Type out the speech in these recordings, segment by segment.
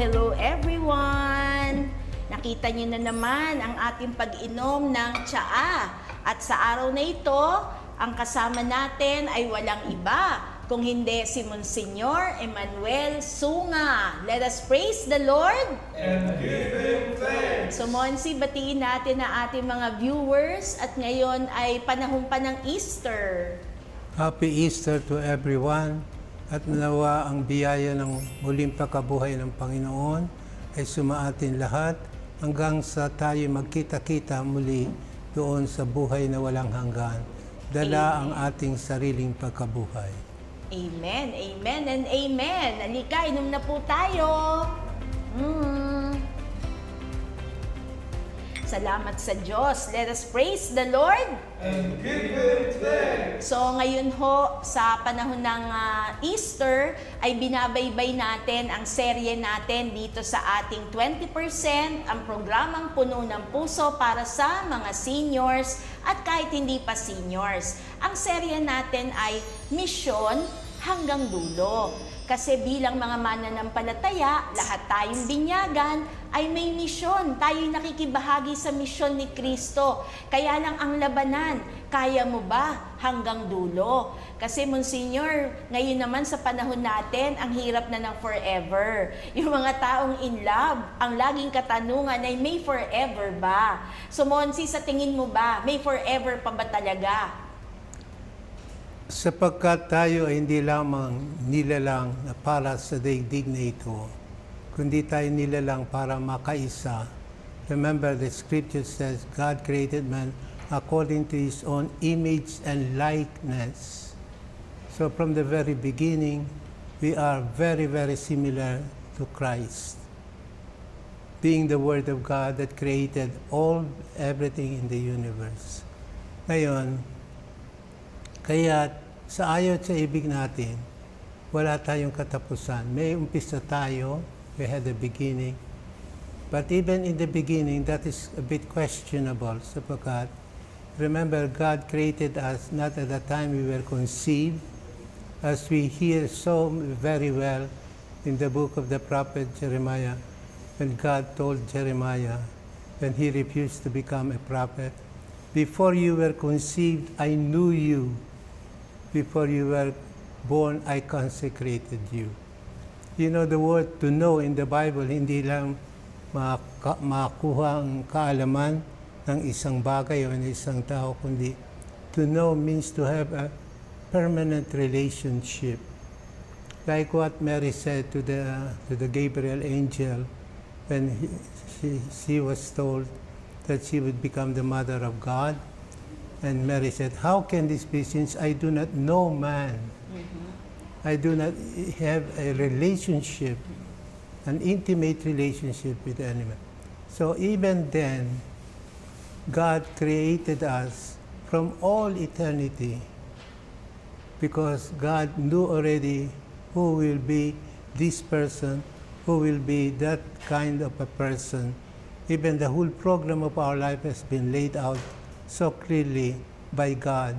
Hello everyone! Nakita niyo na naman ang ating pag-inom ng tsaa. At sa araw na ito, ang kasama natin ay walang iba kung hindi si Monsignor Emmanuel Sunga. Let us praise the Lord and give Him thanks. So Monsi, batiin natin ang ating mga viewers at ngayon ay panahon pa ng Easter. Happy Easter to everyone at nawa ang biyaya ng muling pagkabuhay ng Panginoon ay sumaatin lahat hanggang sa tayo magkita-kita muli doon sa buhay na walang hanggan. Dala ang ating sariling pagkabuhay. Amen, amen, and amen. Halika, inom na po tayo. Salamat sa Diyos. Let us praise the Lord. And give Him thanks. So ngayon ho, sa panahon ng Easter, ay binabaybay natin ang serye natin dito sa ating 20%, ang programang Puno ng Puso para sa mga seniors at kahit hindi pa seniors. Ang serye natin ay Misyon Hanggang Dulo. Kasi bilang mga mananampalataya, lahat tayong binyagan ay may misyon. Tayo'y nakikibahagi sa misyon ni Kristo. Kaya lang ang labanan, kaya mo ba hanggang dulo? Kasi Monsignor, ngayon naman sa panahon natin, ang hirap na ng forever. Yung mga taong in love, ang laging katanungan ay may forever ba? So Monsi, sa tingin mo ba, may forever pa ba talaga? Sapagkat tayo ay hindi lamang nilalang na para sa daigdig na ito, kundi tayo nilalang para makaisa. Remember, the scripture says, God created man according to His own image and likeness. So from the very beginning, we are very, very similar to Christ, being the Word of God that created everything in the universe. Ngayon, kaya sa ayaw at sa ibig natin, wala tayong katapusan. May umpisa tayo, we had a beginning. But even in the beginning, that is a bit questionable. Sapagkat, remember, God created us not at the time we were conceived, as we hear so very well in the book of the prophet Jeremiah, when God told Jeremiah, when he refused to become a prophet, before you were conceived, I knew you. Before you were born, I consecrated you. You know, the word to know in the Bible, hindi lang makuha ang kaalaman ng isang bagay o ng isang tao, kundi to know means to have a permanent relationship. Like what Mary said to the Gabriel angel when she was told that she would become the mother of God. And Mary said, how can this be since I do not know man? I do not have a relationship, an intimate relationship with anyone. So even then, God created us from all eternity because God knew already who will be this person, who will be that kind of a person. Even the whole program of our life has been laid out so clearly by God,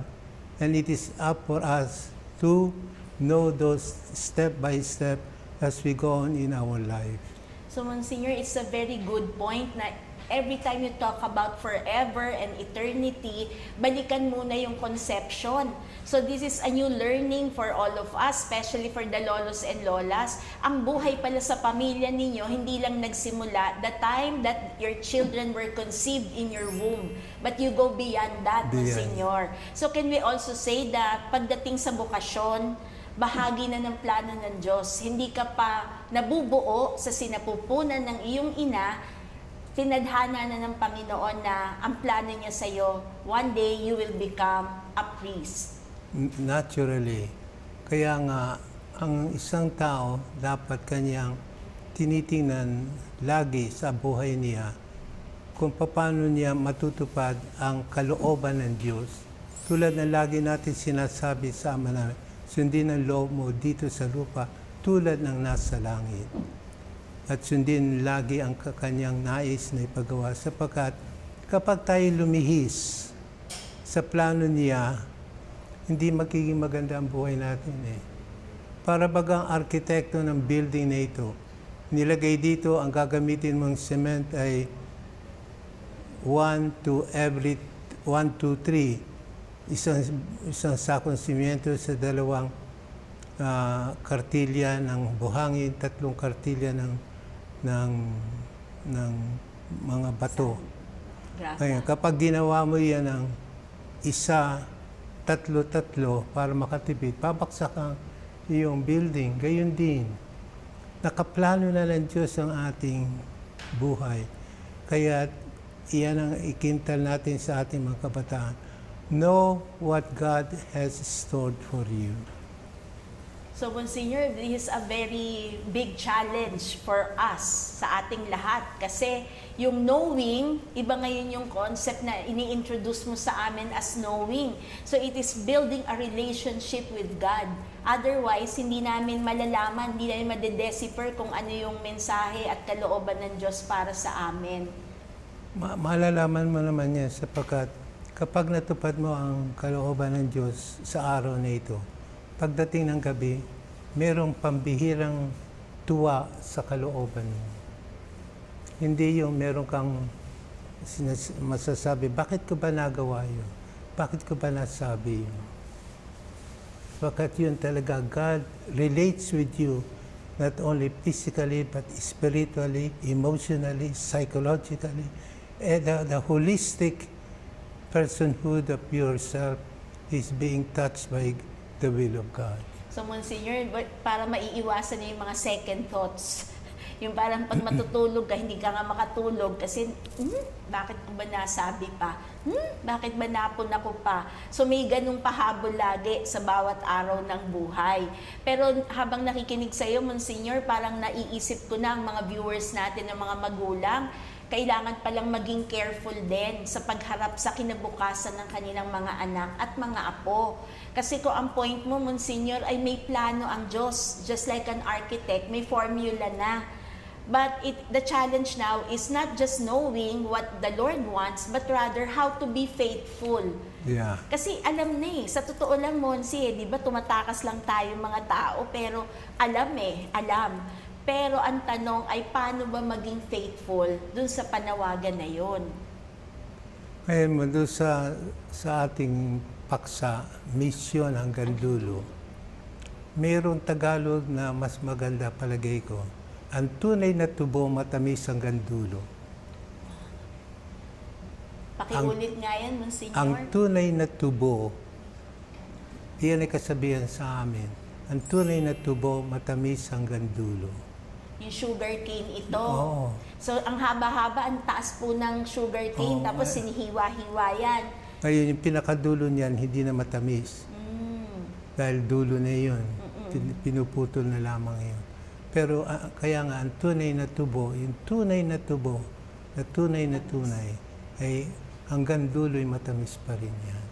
and it is up for us to know those step by step as we go on in our life. So Monsignor, it's a very good point na every time you talk about forever and eternity, balikan muna yung conception. So this is a new learning for all of us, especially for the lolos and lolas. Ang buhay pala sa pamilya ninyo, hindi lang nagsimula the time that your children were conceived in your womb, but you go beyond that, Monsignor. So can we also say that pagdating sa bokasyon, bahagi na ng plano ng Diyos. Hindi ka pa nabubuo sa sinapupunan ng iyong ina, tinadhana na ng Panginoon na ang plano niya sa iyo, one day you will become a priest. Naturally. Kaya nga, ang isang tao dapat kanyang tinitingnan lagi sa buhay niya kung paano niya matutupad ang kalooban ng Diyos. Tulad na lagi natin sinasabi sa ama namin, sundin ang loob mo dito sa lupa tulad ng nasa langit. At sundin lagi ang kanyang nais na ipagawa sapagkat kapag tayo lumihis sa plano niya, hindi magiging maganda ang buhay natin eh. Para bagang arkitekto ng building na ito, nilagay dito, ang gagamitin mong cement ay 1 to 3. Isang sakong simyento sa dalawang kartilya ng buhangin, 3 kartilya ng mga bato. Ngayon, kapag ginawa mo yan ng isa, 3 para makatipid, babaksak ang iyong building. Gayon din, nakaplano na ng Diyos ang ating buhay. Kaya iyan ang ikintal natin sa ating mga kabataan. Know what God has stored for you. So, Monsignor, this is a very big challenge for us sa ating lahat. Kasi yung knowing, iba ngayon yung concept na ini-introduce mo sa amin as knowing. So, it is building a relationship with God. Otherwise, hindi namin malalaman, hindi namin madedecipher kung ano yung mensahe at kalooban ng Diyos para sa amin. Malalaman mo naman yan sapagkat kapag natupad mo ang kalooban ng Diyos sa araw na ito, pagdating ng gabi, merong pambihirang tuwa sa kalooban mo. Hindi yung meron kang masasabi, bakit ko ba nagawa yun? Bakit ko ba nasabi yun? Bakit yun talaga, God relates with you, not only physically, but spiritually, emotionally, psychologically, and the holistic personhood of yourself is being touched by the will of God. So, Monsignor, para maiiwasan na yung mga second thoughts, yung parang pag matutulog ka, hindi ka nga makatulog kasi, bakit ko ba nasabi pa? Bakit ba napon ako pa? So, may ganung pahabol lagi sa bawat araw ng buhay. Pero habang nakikinig sa'yo, Monsignor, parang naiisip ko na ang mga viewers natin, ang mga magulang, kailangan palang maging careful din sa pagharap sa kinabukasan ng kanilang mga anak at mga apo. Kasi kung ang point mo, Monsignor, ay may plano ang Diyos. Just like an architect, may formula na. But the challenge now is not just knowing what the Lord wants, but rather how to be faithful. Yeah. Kasi alam na sa totoo lang, Monsi, di ba tumatakas lang tayo mga tao, pero alam. Pero ang tanong ay paano ba maging faithful dun sa panawagan na yon? Ngayon mo, doon sa ating paksa, misyon hanggang dulo, mayroong Tagalog na mas maganda palagay ko. Ang tunay na tubo, matamis hanggang dulo. Pakiulit nga yan, Monsignor. Ang tunay na tubo, iyan ay kasabihan sa amin. Ang tunay na tubo, matamis hanggang dulo. Yung sugar cane ito. Oo. So, ang haba-haba, ang taas po ng sugar cane, Oo, tapos sinihiwa-hiwa yan. Ngayon, yung pinakadulo niyan, hindi na matamis. Dahil dulo na yun. Pinuputol na lamang yun. Pero kaya nga, ang tunay na tubo, yung tunay na tubo, na tunay, ay hanggang dulo'y matamis pa rin yan.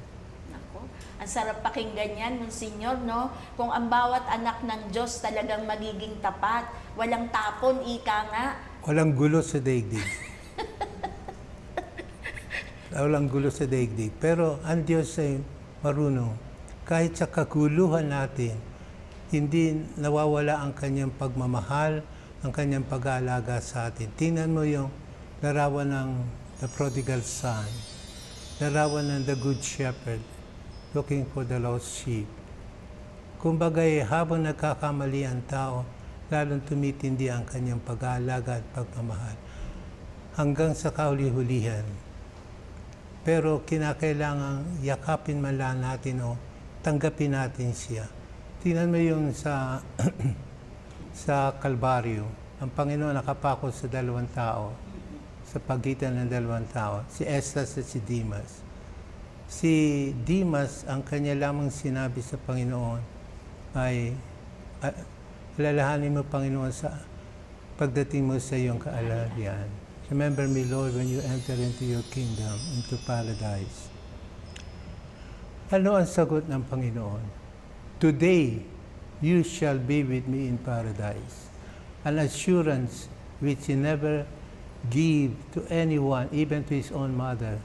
Ang sarap pakinggan yan, Monsignor, no? Kung ang bawat anak ng Diyos talagang magiging tapat, walang tapon, ika nga. Walang gulo sa daigdig. Walang gulo sa daigdig. Pero ang Diyos ay marunong. Kahit sa kaguluhan natin, hindi nawawala ang kanyang pagmamahal, ang kanyang pag-aalaga sa atin. Tingnan mo yung larawan ng the prodigal son, larawan ng the good shepherd, looking for the lost sheep. Kumbaga, habang nagkakamali ang tao, lalong tumitindi ang kanyang pag-aalaga at pagmamahal hanggang sa kauli-hulihan. Pero kinakailangan yakapin man lang natin o tanggapin natin siya. Tingnan mo yung sa Kalbaryo, ang Panginoon nakapako sa dalawang tao, sa pagitan ng dalawang tao, si Estas at si Dimas. Si Dimas, ang kanya lamang sinabi sa Panginoon ay, alalahanin mo, Panginoon, sa pagdating mo sa iyong kaalarian. Remember me, Lord, when you enter into your kingdom, into paradise. Ano ang sagot ng Panginoon? Today, you shall be with me in paradise. An assurance which he never gave to anyone, even to his own mother.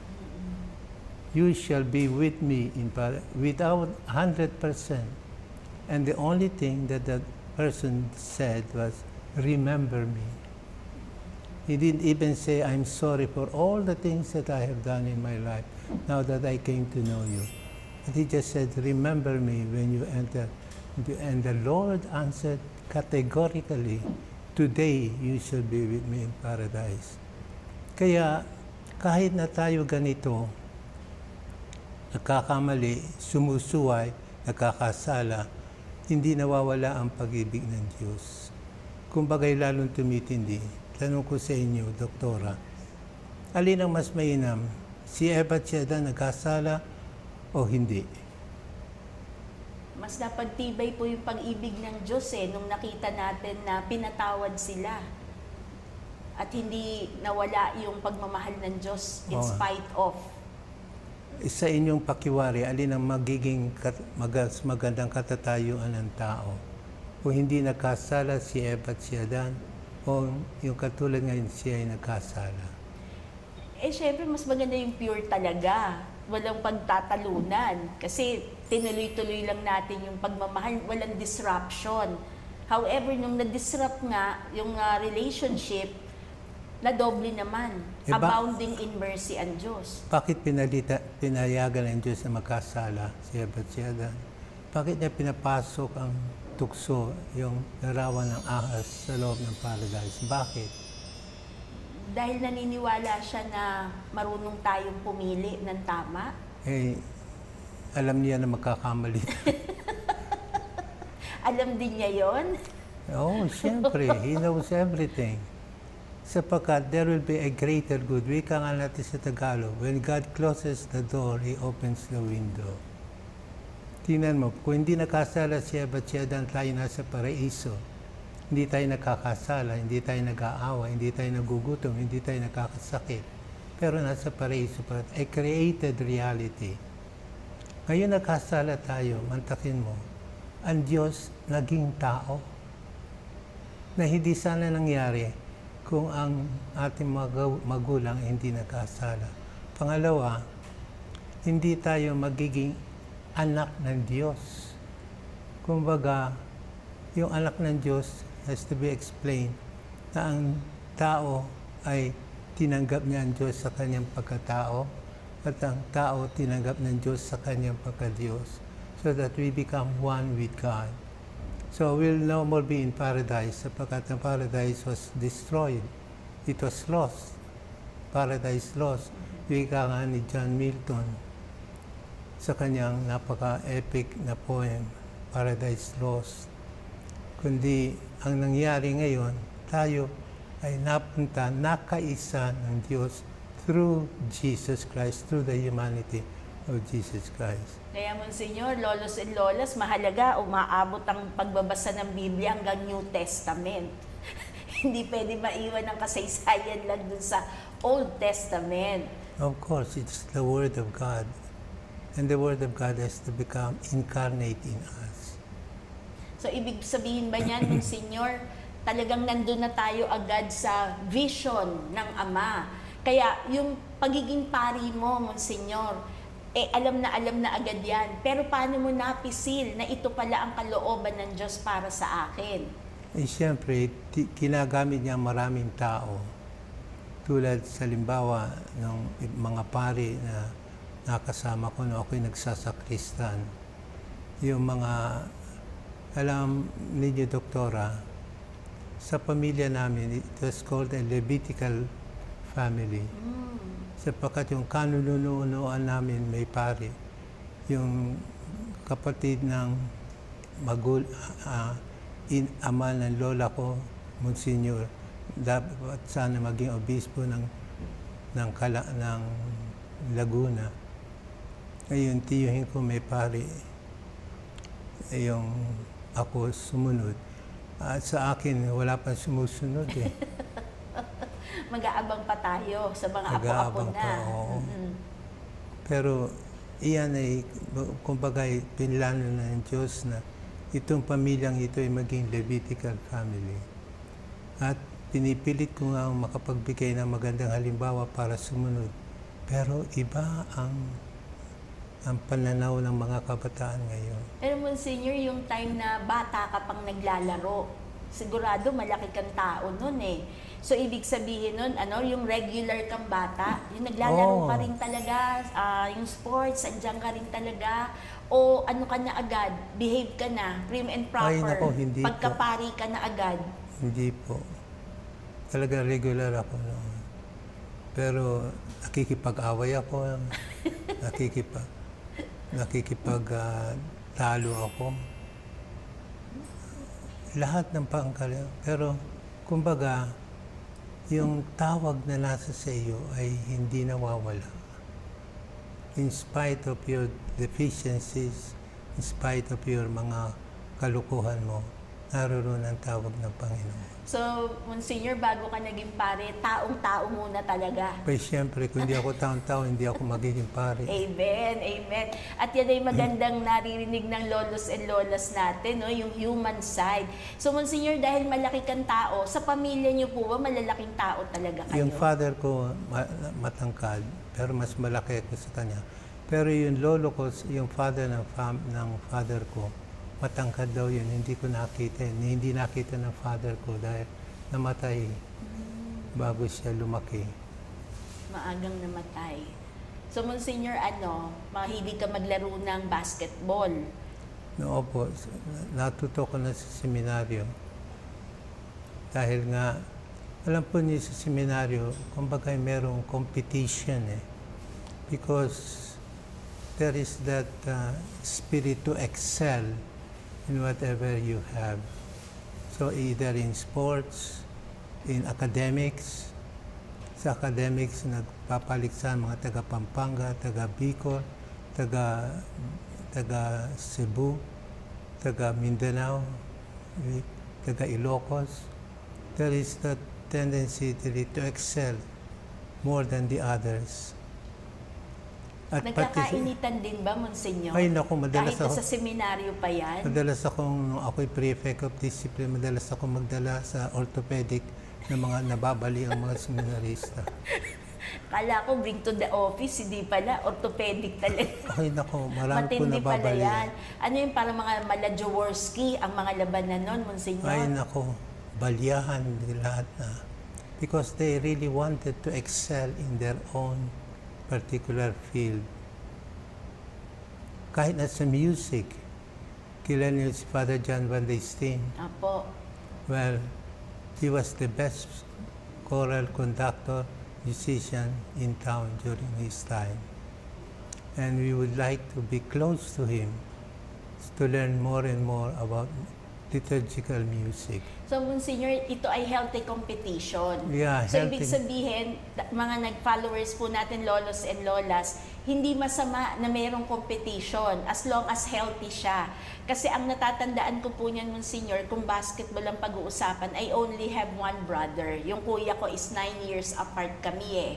You shall be with me in paradise, without 100%. And the only thing that that person said was, remember me. He didn't even say, I'm sorry for all the things that I have done in my life now that I came to know you. But he just said, remember me when you enter. And the Lord answered categorically, today you shall be with me in paradise. Kaya kahit na tayo ganito, nagkakamali, sumusuway, nagkakasala, hindi nawawala ang pag-ibig ng Diyos. Kung bagay lalong tumitindi, tanong ko sa inyo, Doktora, alin ang mas mainam? Si Eva at si Adan nagkasala o hindi? Mas napagtibay po yung pag-ibig ng Diyos nung nakita natin na pinatawad sila. At hindi nawala yung pagmamahal ng Diyos in Oo. spite of. Sa inyong pakiwari, alin ang magiging magandang katatayuan ng tao? Kung hindi nagkasala si Eva at si Adan, o yung katulad ngayon siya ay nagkasala? Syempre, mas maganda yung pure talaga. Walang pagtatalunan. Kasi tinuloy-tuloy lang natin yung pagmamahal, walang disruption. However, nung na-disrupt nga yung relationship, na doble naman, abounding in mercy ang Diyos. Bakit pinayagan ng Diyos na magkasala si Eva at si Adan? Bakit niya pinapasok ang tukso, yung larawan ng ahas sa loob ng paradise? Bakit? Dahil naniniwala siya na marunong tayong pumili ng tama. Alam niya na magkakamali. Alam din niya yon. Oo, siyempre. He knows everything. Sapagkat there will be a greater good. Wika nga natin sa Tagalog. When God closes the door, He opens the window. Tingnan mo, kung hindi nakasala si Eva at si Adan, tayo nasa paraiso. Hindi tayo nakakasala, hindi tayo nag-aawa, hindi tayo nagugutom, hindi tayo nakakasakit. Pero nasa paraiso pa rin. A created reality. Ngayon nakasala tayo, mantakin mo, ang Diyos naging tao. Na hindi sana nangyari kung ang ating magulang hindi nagkasala. Pangalawa, hindi tayo magiging anak ng Diyos. Kumbaga, yung anak ng Diyos has to be explained na ang tao ay tinanggap niya ang Diyos sa kanyang pagkatao at ang tao tinanggap ng Diyos sa kanyang pagka-Diyos so that we become one with God. So we'll no more be in paradise sapagkat ang paradise was destroyed. It was lost. Paradise lost. Wika nga ni John Milton sa kanyang napaka-epic na poem, Paradise Lost. Kundi ang nangyari ngayon, tayo ay napunta, nakaisa ng Diyos through Jesus Christ, through the humanity of Jesus Christ. Kaya Monsignor, lolos and lolas, mahalaga umaabot ang pagbabasa ng Biblia hanggang New Testament. Hindi pwede maiwan ang kasaysayan lang dun sa Old Testament. Of course, it's the Word of God. And the Word of God has to become incarnate in us. So, ibig sabihin ba niyan, Monsignor, talagang nandun na tayo agad sa vision ng Ama. Kaya yung pagiging pari mo, Monsignor, alam na agad yan. Pero paano mo napisil na ito pala ang kalooban ng Diyos para sa akin? Siyempre, ginagamit niya maraming tao. Tulad sa limbawa ng mga pari na nakasama ko na ako'y nagsasakristan. Yung mga, alam ninyo, Doktora, sa pamilya namin, it was called a Levitical family. Sapagkat yung kanununuan namin may pari. Yung kapatid ng ama ng lola ko, Monsignor, dapat sana maging obispo ng Laguna. Ngayon, tiyuhin ko may pari. Yung ako sumunod. At sa akin, wala pa sumusunod eh. Mag-aabang pa tayo sa mga apo-apo na. Oo. Pero iyan ay, kumbaga, pinlano na ng Diyos na itong pamilyang ito ay maging Levitical family. At pinipilit ko nga makapagbigay ng magandang halimbawa para sumunod. Pero iba ang pananaw ng mga kabataan ngayon. Pero Monsignor, yung time na bata ka pang naglalaro, sigurado malaki kang tao nun eh. So, ibig sabihin nun, yung regular kang bata, yung naglalaro ka rin talaga, yung sports, andyan ka rin talaga, o ano ka na agad, behave ka na, prim and proper, Ay, nako, hindi po. pagkapari ka na agad. Hindi po. Talaga regular ako noon. Pero nakikipag-away ako, talo ako. Lahat ng pangkala. Pero, kumbaga, yung tawag na nasa sa iyo ay hindi nawawala. In spite of your deficiencies, in spite of your mga kalukuhan mo, naroon ang tawag ng Panginoon. So, Monsignor, bago ka naging pare, taong-tao muna talaga. Pero siyempre, kung hindi ako taon-taon, hindi ako magiging pare. Amen, amen. At yan ay magandang naririnig ng lolos and lolas natin, no? Yung human side. So, Monsignor, dahil malaki kang tao, sa pamilya niyo po ba malalaking tao talaga kayo? Yung father ko, matangkad, pero mas malaki ako sa kanya. Pero yung lolo ko, yung father ng father ko, matangkad daw yun. Hindi ko nakita. Hindi nakita ng father ko dahil namatay bago siya lumaki. Maagang namatay. So, Monsignor, mahilig ka maglaro ng basketball. No, opo, natuto ko na sa seminaryo. Dahil nga, alam po niyo sa seminaryo, kumbaga merong competition eh. Because there is that spirit to excel in whatever you have. So either in sports, in academics. Sa academics, nagpapaliksan mga taga Pampanga, taga Bicol, taga Cebu, taga Mindanao, taga Ilocos. There is that tendency to excel more than the others. At Nagkakainitan din ba, Monsignor? Ay, naku, madalas Kahit ako. sa seminaryo pa yan? Madalas akong, ako'y prefect of discipline, madalas akong magdala sa orthopedic na mga nababali ang mga seminarista. Kala ko bring to the office, hindi pala, orthopedic talaga. Ay, naku, marami po Matindi pala nababali. yan. Ano yung parang mga mala Jaworski, ang mga labanan nun, Monsignor? Ay, naku, balyahan lahat na. Because they really wanted to excel in their own particular field. Kahit na sa music, kilala niyo si Father John Van Steen. Apo. Well, he was the best choral conductor, musician in town during his time. And we would like to be close to him to learn more and more about liturgical music. So, Monsignor, ito ay healthy competition. Yeah, So, healthy. ibig sabihin, mga nag-followers po natin, lolos and lolas, hindi masama na mayroong competition as long as healthy siya. Kasi ang natatandaan ko po niyan, Monsignor, kung basketball ang pag-uusapan, I only have one brother. Yung kuya ko is 9 years apart kami eh.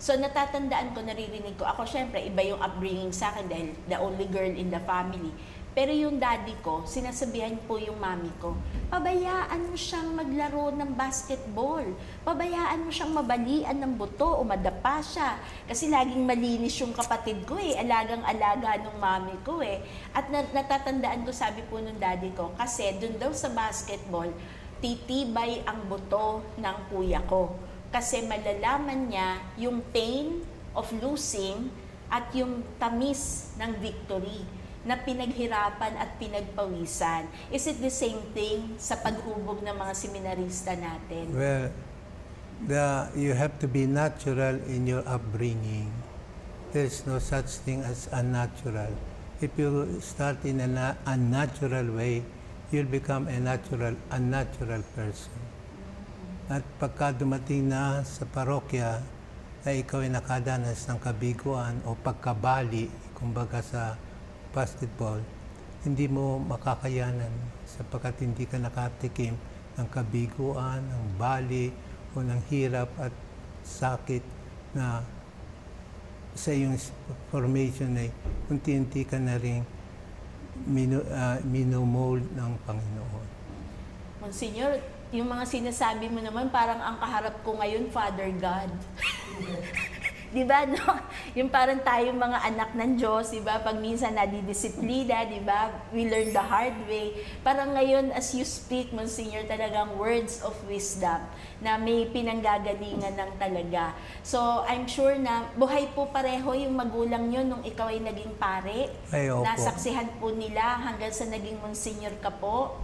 So, natatandaan ko, naririnig ko. Ako, syempre, iba yung upbringing sa akin dahil the only girl in the family. Pero yung daddy ko, sinasabihan po yung mami ko, pabayaan mo siyang maglaro ng basketball. Pabayaan mo siyang mabalian ng buto o madapa siya. Kasi laging malinis yung kapatid ko eh. Alagang-alaga nung mami ko eh. At natatandaan ko, sabi po nung daddy ko, kasi dun daw sa basketball, titibay ang buto ng kuya ko. Kasi malalaman niya yung pain of losing at yung tamis ng victory na pinaghirapan at pinagpawisan. Is it the same thing sa paghubog ng mga seminarista natin? Well, you have to be natural in your upbringing. There's no such thing as unnatural. If you start in an unnatural way, you'll become a unnatural person. At pagka dumating na sa parokya, na ikaw ay nakadanas ng kabiguan o pagkabali, kumbaga sa basketball, hindi mo makakayanan sapagkat hindi ka nakatikim ng kabiguan, ng bali, o ng hirap at sakit na sa iyong formation ay unti-unti ka na rin minomold ng Panginoon. Monsignor, yung mga sinasabi mo naman, parang ang kaharap ko ngayon, Father God. Di ba, no? Yung parang tayong mga anak ng Diyos, di ba? Pag minsan nadidisiplina, di ba? We learn the hard way. Parang ngayon, as you speak, Monsignor, talagang words of wisdom na may pinanggagalingan ng talaga. So, I'm sure na buhay po pareho yung magulang nyo nung ikaw ay naging pare. Ay, opo. Nasaksihan po nila hanggang sa naging Monsignor ka po.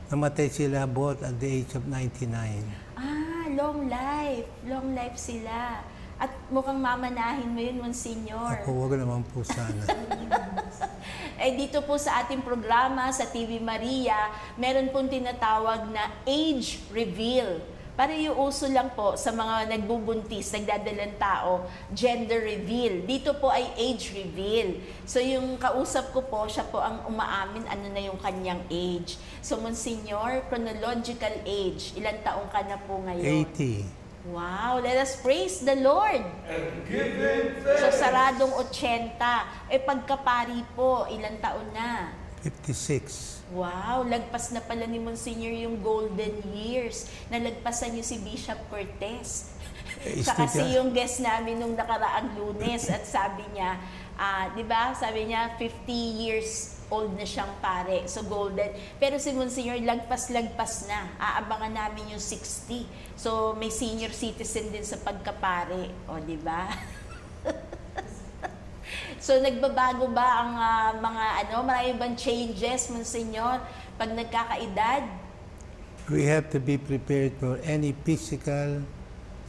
Namatay sila both at the age of 99. Ah, long life. Long life sila. At mukhang mamanahin mo yun, Monsignor. Ako, wag naman po sana. Eh dito po sa ating programa sa TV Maria, meron pong tinatawag na age reveal. Para yung uso lang po sa mga nagbubuntis, nagdadalang tao, gender reveal. Dito po ay age reveal. So yung kausap ko po, siya po ang umaamin ano na yung kanyang age. So Monsignor, chronological age, ilang taong ka na po ngayon? 80. Wow, let us praise the Lord. And give him So thanks. saradong 80. Eh pagkapari po, ilang taon na? 56. Wow, lagpas na pala ni Monsignor yung golden years. Nalagpasan niyo si Bishop Cortez. Eh, Siya kasi estudyante. yung guest namin nung nakaraang Lunes at sabi niya, di ba, sabi niya 50 years old na siyang pare. So golden. Pero si Monsignor lagpas-lagpas na. Aabangan namin yung 60. So may senior citizen din sa pagkapare. O, di ba? So nagbabago ba ang marami bang changes, Monsignor, pag nagkakaedad? We have to be prepared for any physical,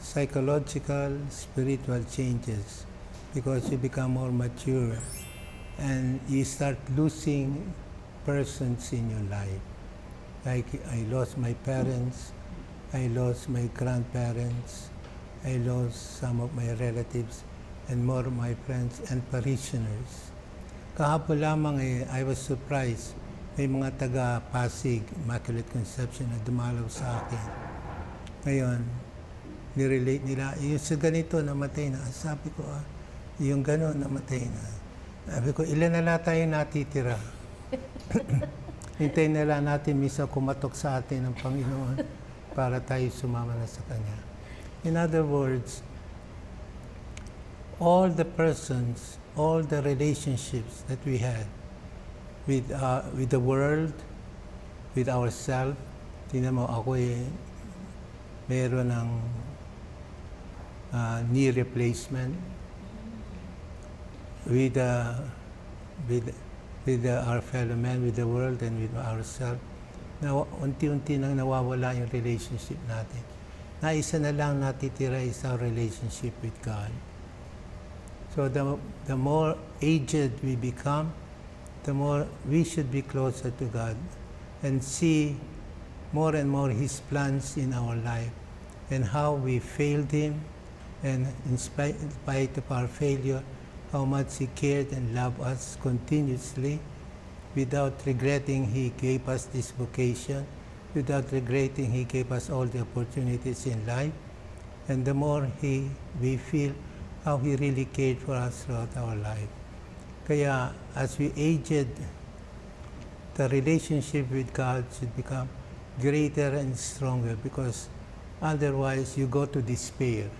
psychological, spiritual changes because you become more mature and you start losing persons in your life. Like I lost my parents, I lost my grandparents, I lost some of my relatives and more of my friends and parishioners. Kahapon lamang I was surprised. May mga taga-Pasig, Immaculate Conception na dumalaw sa akin. Ngayon, nirelate nila, yung sa ganito namatay na. Sabi ko, yung gano'n namatay na. Sabi ko, ilan na lang tayo natitira? Hintayin na lang natin misa kumatok sa atin ng Panginoon para tayo sumama na sa Kanya. In other words, all the persons, all the relationships that we had with the world, with ourselves, tingnan mo, ako meron ng knee replacement, with our fellow men, with the world, and with ourselves, na unti-unti nang nawawala yung relationship natin. Na isa na lang natitira is our relationship with God. So the more aged we become, the more we should be closer to God and see more and more His plans in our life and how we failed Him, and in spite of our failure, how much He cared and loved us continuously without regretting He gave us this vocation, without regretting He gave us all the opportunities in life. And the more we feel how He really cared for us throughout our life. Kaya as we aged, the relationship with God should become greater and stronger because otherwise you go to despair.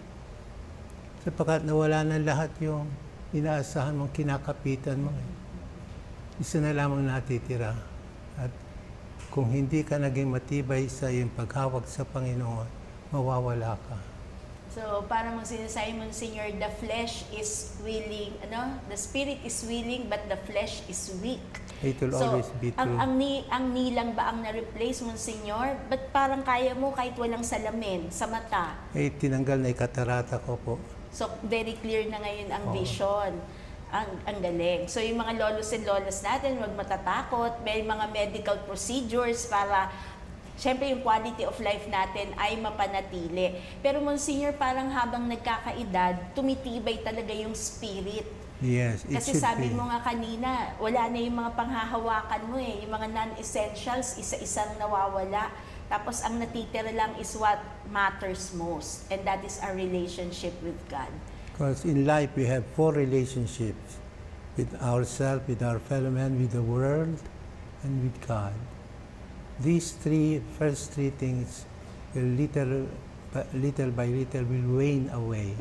Sapagkat nawala na lahat yung inaasahan mong kinakapitan mo. Isa na lamang natitira. At kung hindi ka naging matibay sa iyong paghawak sa Panginoon, mawawala ka. So, parang sinasabi, Monsignor, the flesh is willing, the spirit is willing, but the flesh is weak. It will So, always be true. ang knee lang ba ang na-replace, Monsignor? Ba't parang kaya mo kahit walang salamin sa mata? Tinanggal na ikatarata ko po. So, very clear na ngayon ang Oo. vision. Ang galing. So, yung mga lolos and lolas natin, huwag matatakot. May mga medical procedures para, syempre, yung quality of life natin ay mapanatili. Pero, Monsignor, parang habang nagkakaedad, tumitibay talaga yung spirit. Yes, it Kasi should sabi be. mo nga kanina, wala na yung mga panghahawakan mo eh. Yung mga non-essentials, isa-isang nawawala. Tapos ang natitira lang is what matters most. And that is our relationship with God. Because in life we have 4 relationships. With ourselves, with our fellow man, with the world, and with God. These first three things will little by little will wane away.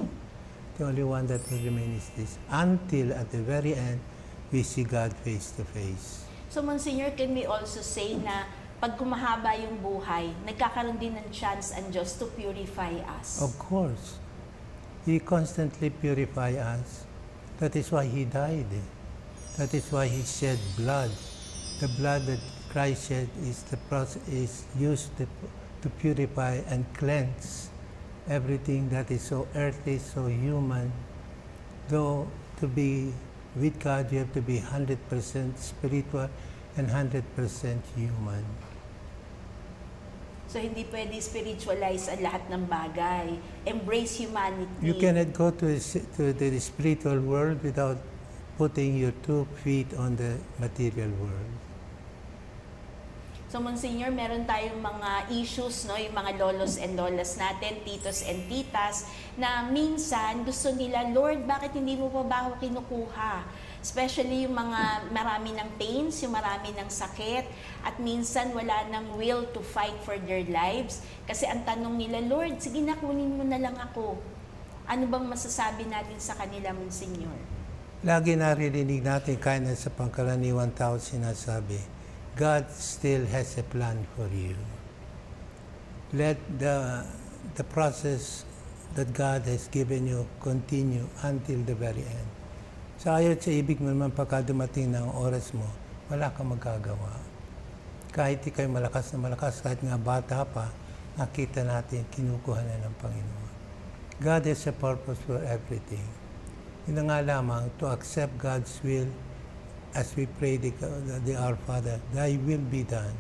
The only one that will remain is this. Until at the very end, we see God face to face. So, Monsignor, can we also say na pag kumahaba yung buhay, nagkakaroon din ng chance ang Diyos to purify us? Of course. He constantly purifies us. That is why He died. That is why He shed blood. The blood that Christ shed is the process is used to purify and cleanse everything that is so earthly, so human. Though to be with God, you have to be 100% spiritual and 100% human. So, hindi pwede spiritualize ang lahat ng bagay. Embrace humanity. You cannot go to the spiritual world without putting your 2 feet on the material world. So, Monsignor, meron tayong mga issues, no? Yung mga lolos and lolas natin, titos and titas, na minsan gusto nila, Lord, bakit hindi mo pa ba ako kinukuha? Especially yung mga marami ng pains, yung marami ng sakit, at minsan wala ng will to fight for their lives. Kasi ang tanong nila, Lord, sige na, kunin mo na lang ako. Ano bang masasabi natin sa kanila, Monsignor? Lagi naririnig natin kahit na sa pangkaraniwan tao sinasabi, God still has a plan for you. Let the process that God has given you continue until the very end. Sa ayot sa ibig mo naman pagka dumating ng oras mo, wala kang magagawa. Kahit ikay malakas na malakas, kahit nga bata pa, nakita natin kinukuha na ng Panginoon. God has a purpose for everything. Yun na nga lamang, to accept God's will, as we pray the Our Father, Thy will be done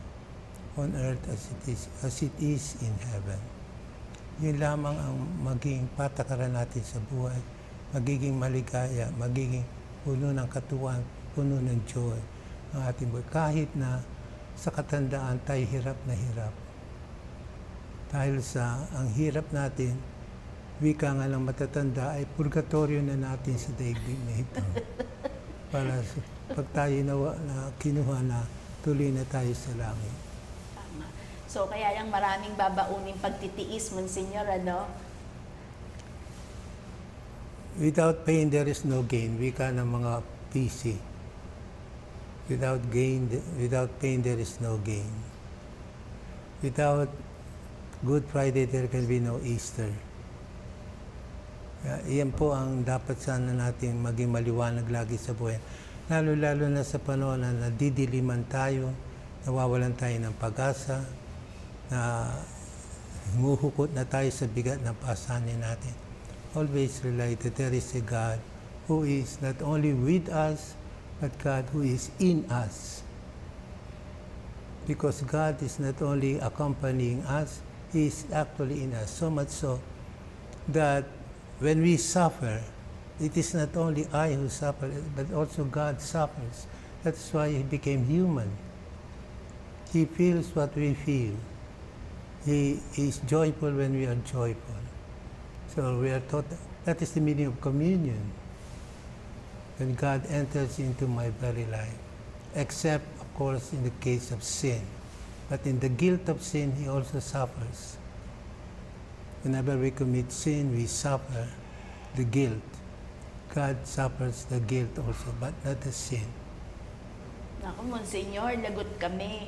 on earth as it is in heaven. Yun lamang ang maging patakaran natin sa buhay, magiging maligaya, magiging puno ng katuwang, puno ng joy ang ating buhay. Kahit na sa katandaan tayo hirap na hirap. Dahil sa ang hirap natin, wika nga lang matatanda ay purgatorio na natin sa daigdig na ito. Para pag tayo na kinuha na, tuloy na tayo sa langit. Tama. So, kaya yung maraming babauning pagtitiis, Monsignor, ano? Without pain, there is no gain. Wika ng mga PC. Without pain, there is no gain. Without Good Friday, there can be no Easter. Iyan po ang dapat sana natin maging maliwanag lagi sa buhay. Lalo-lalo na sa panahon na nadidiliman tayo, nawawalan tayo ng pag-asa, na humuhukot na tayo sa bigat ng pasanin natin. Always rely that there is a God who is not only with us, but God who is in us. Because God is not only accompanying us, He is actually in us. So much so that when we suffer, it is not only I who suffer, but also God suffers. That's why He became human. He feels what we feel. He is joyful when we are joyful. So we are taught that is the meaning of communion. When God enters into my very life, except of course in the case of sin. But in the guilt of sin, He also suffers. Whenever we commit sin, we suffer the guilt. God suffers the guilt also, but not the sin. Naku, Monsignor, lagot kami.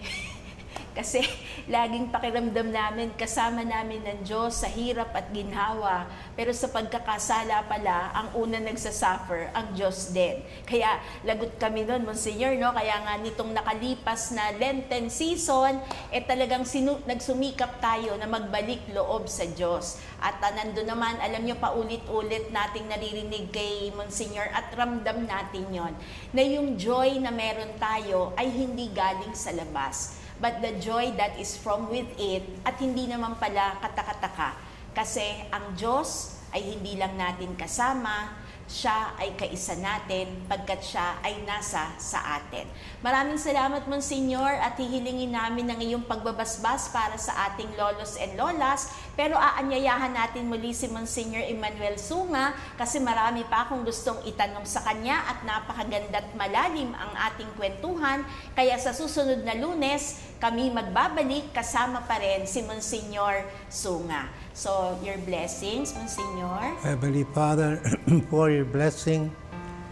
Kasi laging pakiramdam namin, kasama namin ng Diyos sa hirap at ginhawa. Pero sa pagkakasala pala, ang una nagsasuffer, ang Diyos din. Kaya lagot kami nun, Monsignor, no? Kaya nga nitong nakalipas na Lenten season, talagang nagsumikap tayo na magbalik loob sa Diyos. At nandun naman, alam nyo, paulit-ulit nating naririnig kay Monsignor at ramdam natin yon na yung joy na meron tayo ay hindi galing sa labas, but the joy that is from within, at hindi naman pala katakataka. Kasi ang Diyos ay hindi lang natin kasama, Siya ay kaisa natin pagkat Siya ay nasa sa atin. Maraming salamat, Monsignor, at hihilingin namin ng iyong pagbabasbas para sa ating lolos and lolas. Pero aanyayahan natin muli si Monsignor Emmanuel Sunga kasi marami pa akong gustong itanong sa kanya at napakaganda at malalim ang ating kwentuhan. Kaya sa susunod na Lunes, kami magbabalik kasama pa rin si Monsignor Sunga. So, your blessings, Monsignor. Heavenly Father, pour your blessing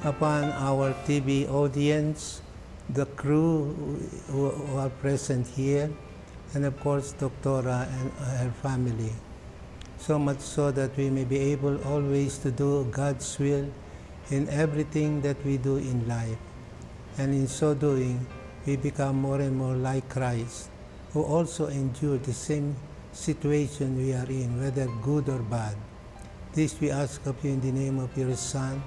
upon our TV audience, the crew who are present here, and of course, Doctora and her family. So much so that we may be able always to do God's will in everything that we do in life. And in so doing, we become more and more like Christ, who also endured the same situation we are in, whether good or bad. This we ask of you in the name of your Son,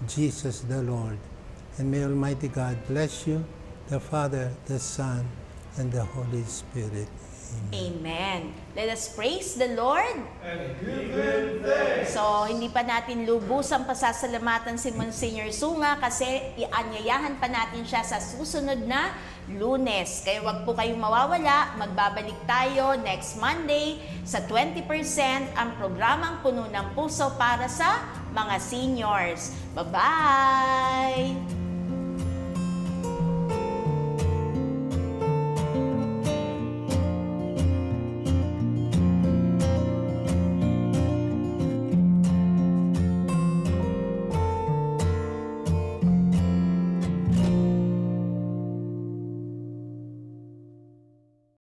Jesus the Lord. And may Almighty God bless you, the Father, the Son, and the Holy Spirit. Amen. Let us praise the Lord. And give Him thanks. So, hindi pa natin lubusang pasasalamatan si Monsignor Sunga kasi ianyayahan pa natin siya sa susunod na Lunes. Kaya wag po kayong mawawala. Magbabalik tayo next Monday sa 20% ang programang Puno ng Puso para sa mga seniors. Bye-bye!